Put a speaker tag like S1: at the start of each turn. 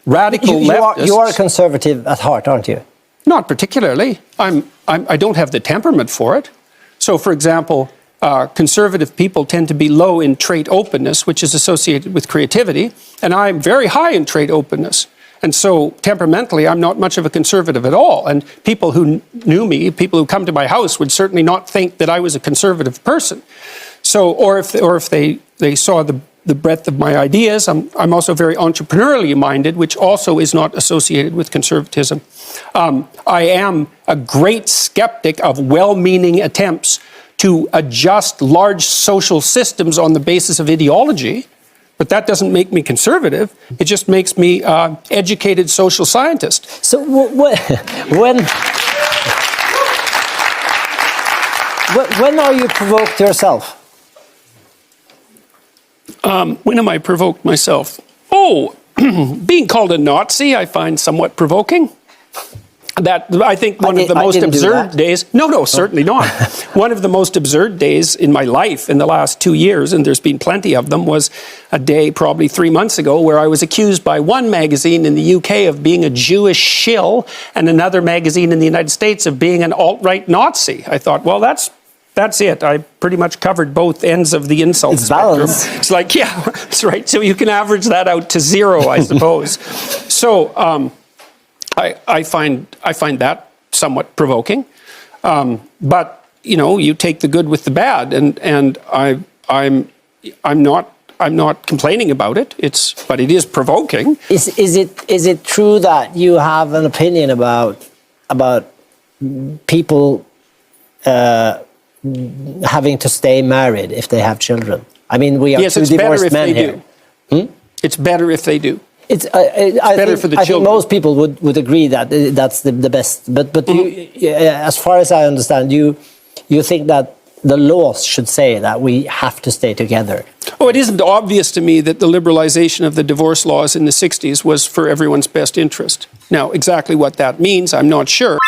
S1: radical leftists...
S2: You are a conservative at heart, aren't you?
S1: Not particularly. I don't have the temperament for it. So, for example, conservative people tend to be low in trait openness, which is associated with creativity, and I'm very high in trait openness. And so, temperamentally, I'm not much of a conservative at all. And people who knew me, people who come to my house, would certainly not think that I was a conservative person. So, or if they saw the breadth of my ideas, I'm also very entrepreneurially minded, which also is not associated with conservatism. I am a great skeptic of well-meaning attempts to adjust large social systems on the basis of ideology. But that doesn't make me conservative. It just makes me educated social scientist.
S2: So when are you provoked yourself?
S1: When am I provoked myself? Oh, being called a Nazi I find somewhat provoking. That, I think, one of the most absurd days... No, certainly not. One of the most absurd days in my life in the last 2 years, and there's been plenty of them, was a day probably 3 months ago where I was accused by one magazine in the UK of being a Jewish shill and another magazine in the United States of being an alt-right Nazi. I thought, well, that's it. I pretty much covered both ends of the insult spectrum. It's like, yeah, that's right. So you can average that out to 0, I suppose. So... I find that somewhat provoking, but you take the good with the bad, and I'm not complaining about it. But it is provoking.
S2: Is it true that you have an opinion about people having to stay married if they have children? I mean, we are two divorced men here.
S1: It's better if they do.
S2: It's better for the children. I think most people would agree that that's the best. But as far as I understand, you think that the laws should say that we have to stay together.
S1: Oh, it isn't obvious to me that the liberalization of the divorce laws in the 60s was for everyone's best interest. Now, exactly what that means, I'm not sure.